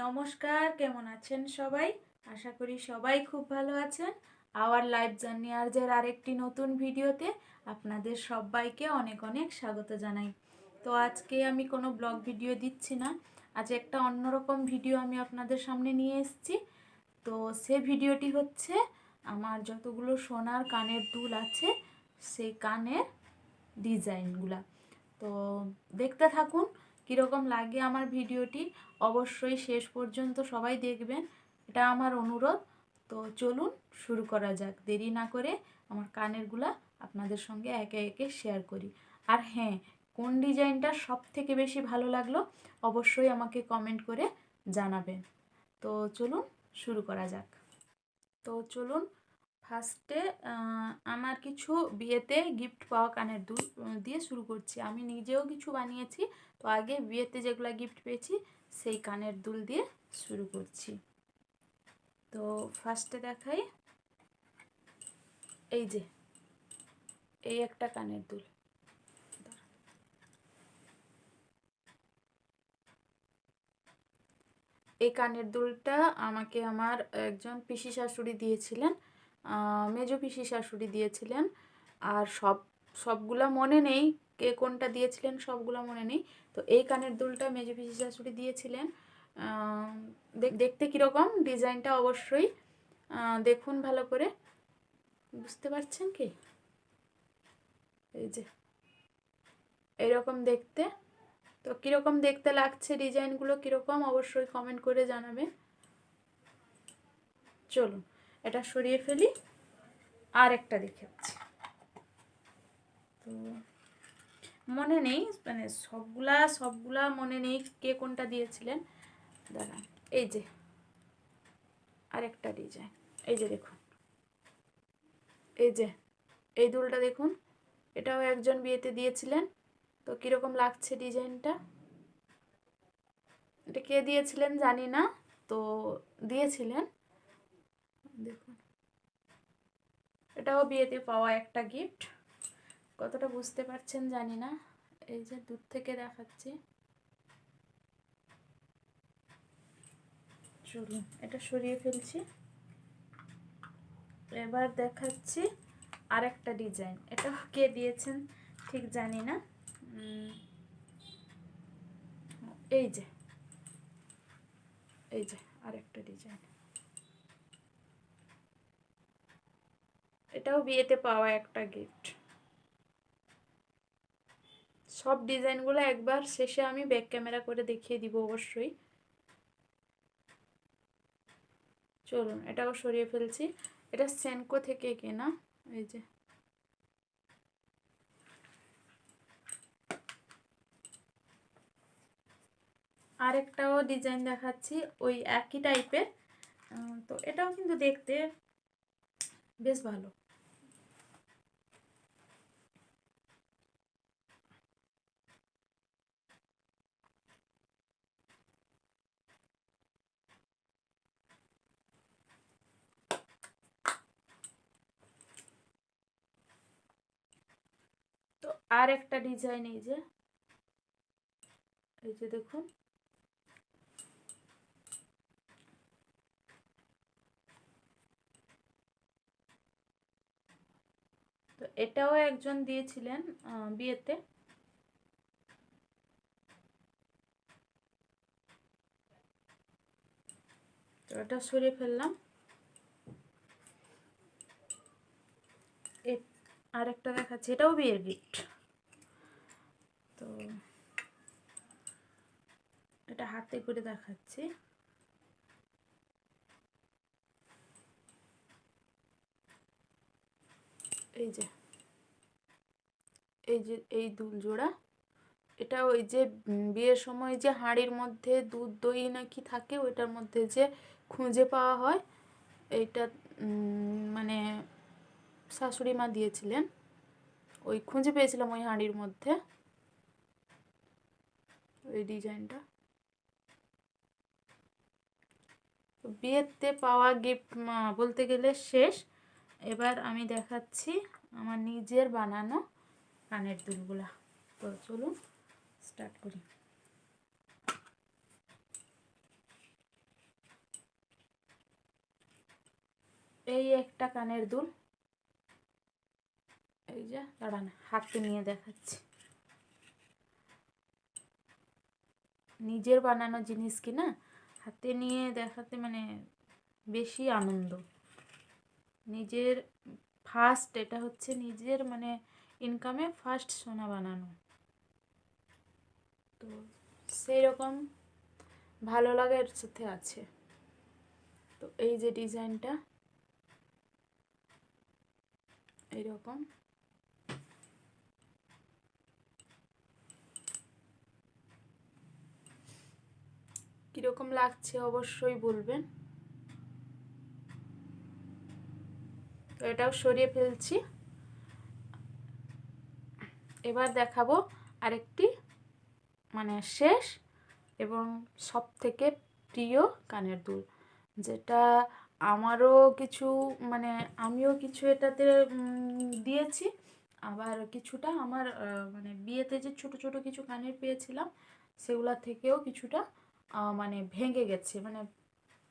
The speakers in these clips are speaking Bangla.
নমস্কার, কেমন আছেন সবাই? আশা করি সবাই খুব ভালো আছেন। আওয়ার লাইফ জার্নি আর্জের আরেকটি নতুন ভিডিওতে আপনাদের সবাইকে অনেক অনেক স্বাগত জানাই। তো আজকে আমি কোনো ব্লগ ভিডিও দিচ্ছি না, আজ একটা অন্যরকম ভিডিও আমি আপনাদের সামনে নিয়ে এসেছি। তো সে ভিডিওটি হচ্ছে আমার যতগুলো সোনার কানের দুল আছে সেই কানের ডিজাইনগুলা। তো দেখতে থাকুন কীরকম লাগে আমার ভিডিওটি, অবশ্যই শেষ পর্যন্ত সবাই দেখবেন, এটা আমার অনুরোধ। তো চলুন শুরু করা যাক, দেরি না করে আমার কানেরগুলা আপনাদের সঙ্গে একে একে শেয়ার করি। আর হ্যাঁ, কোন ডিজাইনটা সব থেকে বেশি ভালো লাগলো অবশ্যই আমাকে কমেন্ট করে জানাবেন। তো চলুন শুরু করা যাক। তো চলুন ফার্স্টে আমার কিছু বিয়েতে গিফট পাওয়া কানের দুল দিয়ে শুরু করছি। আমি নিজেও কিছু বানিয়েছি, তো আগে বিয়েতে যেগুলো গিফট পেয়েছি সেই কানের দুল দিয়ে শুরু করছি। তো ফার্স্টে দেখাই, এই যে এই একটা কানের দুল। এই কানের দুলটা আমাকে আমার একজন পিসি শাশুড়ি দিয়েছিলেন, মেজো পিসি শাশুড়ি দিয়েছিলেন। আর সবগুলা মনে নেই কে কোনটা দিয়েছিলেন, সবগুলা মনে নেই। তো এই কানের দুলটা মেজো পিসি শাশুড়ি দিয়েছিলেন। দেখতে কীরকম ডিজাইনটা অবশ্যই দেখুন ভালো করে, বুঝতে পারছেন কি? এই যে এরকম দেখতে। তো কীরকম দেখতে লাগছে, ডিজাইনগুলো কীরকম অবশ্যই কমেন্ট করে জানাবে। চলুন এটা সরিয়ে ফেলি, আর একটা দেখাচ্ছি। তো মনে নেই, মানে সবগুলা মনে নেই কে কোনটা দিয়েছিলেন। দাঁড়ান, এই যে আরেকটা ডিজাইন, এই যে দেখুন, এই যে এই দুলটা দেখুন, এটাও একজন বিয়েতে দিয়েছিলেন। তো কীরকম লাগছে ডিজাইনটা, এটা কে দিয়েছিলেন জানি না, তো দিয়েছিলেন। দেখুন এটাও বিয়েতে পাওয়া একটা গিফট, কতটা বুঝতে পারছেন জানি না, এই যে দূর থেকে দেখাচ্ছি। চলুন এটা সরিয়ে ফেলছি, এবার দেখাচ্ছি আরেকটা ডিজাইন। এটা কে দিয়েছেন ঠিক জানি না। এই যে এই যে আরেকটা ডিজাইন, এটাও বিয়েতে পাওয়া একটা গিফট। সব ডিজাইনগুলো একবার শেষে আমি ব্যাক ক্যামেরা করে দেখিয়ে দিব অবশ্যই। চলুন এটাও সরিয়ে ফেলছি, এটা সেনকো থেকে কেনা। এই যে আরেকটাও ডিজাইন দেখাচ্ছি ওই একই টাইপের। তো এটাও কিন্তু দেখতে বেশ ভালো। তো আর একটা ডিজাইন, এই যে দেখুন, তো এটাও একজন দিয়েছিলেন বিয়েতে। তো এটা সরিয়ে ফেললাম, আর একটা দেখাচ্ছি, এটাও বিয়ের গিফট। তো এটা হাতে করে দেখাচ্ছি, এই যে এই দুল জোড়া। এটা ওই যে বিয়ের সময় যে হাঁড়ির মধ্যে দুধ দই নাকি থাকে, ওইটার মধ্যে যে খুঁজে পাওয়া হয়, এইটা মানে শাশুড়ি মা দিয়েছিলেন, ওই খুঁজে পেয়েছিলাম ওই হাঁড়ির মধ্যে ওই ডিজাইনটা। বিয়েতে পাওয়া গিফট বলতে গেলে শেষ। এবার আমি দেখাচ্ছি আমার নিজের বানানো কানের দুলগুলা। তো চলুন স্টার্ট করি। এই একটা কানের দুল, এই যে দাঁড়ান হাতে নিয়ে দেখাচ্ছি। নিজের বানানো জিনিস কি না, হাতে নিয়ে দেখাতে মানে বেশি আনন্দ। নিজের ফার্স্ট, এটা হচ্ছে নিজের মানে ইনকামে ফার্স্ট সোনা বানানো, তো সেই রকম ভালো লাগার সাথে আছে। তো এই যে ডিজাইনটা এইরকম, কীরকম লাগছে অবশ্যই বলবেন। তো এটাও সরিয়ে ফেলছি। এবার দেখাবো আরেকটি মানে শেষ এবং সব থেকে প্রিয় কানের দুল, যেটা আমারও কিছু মানে আমিও কিছু এটাতে দিয়েছি, আবার কিছুটা আমার মানে বিয়েতে যে ছোট ছোট কিছু কানের পেয়েছিলাম সেগুলা থেকেও কিছুটা মানে ভেঙে গেছে, মানে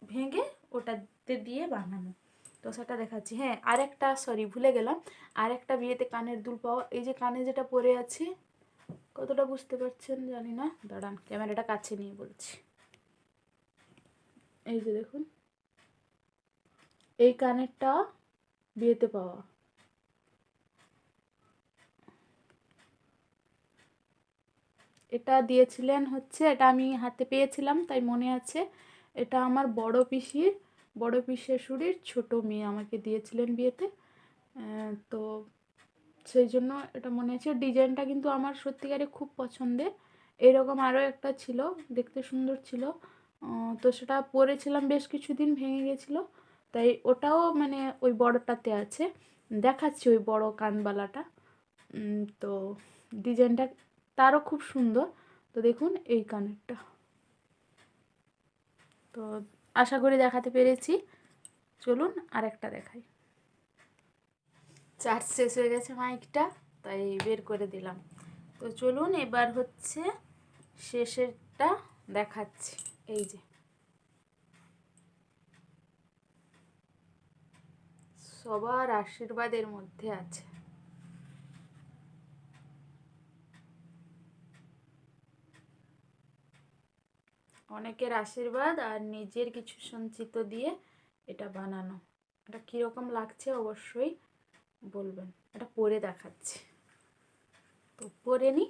ভেঙে ওটাতে দিয়ে বানানো। তো সেটা দেখাচ্ছি। হ্যাঁ, আরেকটা সরি ভুলে গেলাম, আরেকটা বিয়েতে কানের দুল পাওয়া, এই যে কানে যেটা পরে আছি, কতটা বুঝতে পারছেন জানি না, দাঁড়ান ক্যামেরাটা কাছে নিয়ে বলছি। এই যে দেখুন, এই কানেরটা বিয়েতে পাওয়া। এটা দিয়েছিলেন হচ্ছে, এটা আমি হাতে পেয়েছিলাম তাই মনে আছে, এটা আমার বড় পিসি শাশুড়ির ছোট মেয়ে আমাকে দিয়েছিলেন বিয়েতে। তো সেই জন্য এটা মনে আছে। ডিজাইনটা কিন্তু আমার সত্যিকারে খুব পছন্দের। এরকম আরও একটা ছিল, দেখতে সুন্দর ছিল, তো সেটা পরেছিলাম বেশ কিছুদিন, ভেঙে গেছিলো, তাই ওটাও মানে ওই বড়টাতে আছে, দেখাচ্ছি ওই বড় কানবালাটা। তো ডিজাইনটা তারও খুব সুন্দর। তো দেখুন এই কানেরটা, তো আশা করি দেখাতে পেরেছি। চলুন আরেকটা দেখাই। চার্জ শেষ হয়ে গেছে মাইকটা, তাই বের করে দিলাম। তো চলুন এবার হচ্ছে শেষেরটা দেখাচ্ছি। এই যে সবার আশীর্বাদের মধ্যে আছে, অনেকের আশীর্বাদ আর নিজের কিছু সঞ্চিত দিয়ে এটা বানানো। এটা কীরকম লাগছে অবশ্যই বলবেন। এটা পরে দেখাচ্ছি, তো পরে নিই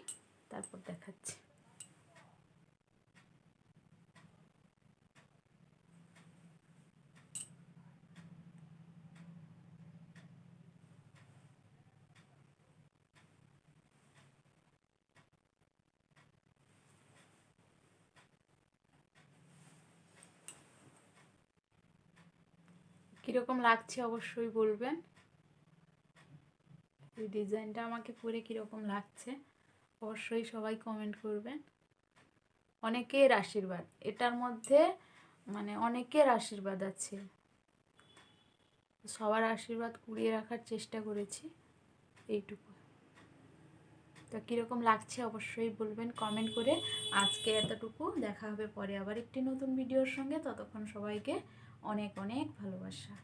তারপর দেখাচ্ছি। কীরকম লাগছে অবশ্যই বলবেন। এই ডিজাইনটা আমাকে পরে কীরকম লাগছে অবশ্যই সবাই কমেন্ট করবেন। অনেকের আশীর্বাদ এটার মধ্যে, মানে অনেকের আশীর্বাদ আছে, সবার আশীর্বাদ কুড়িয়ে রাখার চেষ্টা করেছি এইটুকু। তো কীরকম লাগছে অবশ্যই বলবেন কমেন্ট করে। আজকে এতটুকু, দেখা হবে পরে আবার একটি নতুন ভিডিওর সঙ্গে। ততক্ষণ সবাইকে অনেক অনেক ভালোবাসা।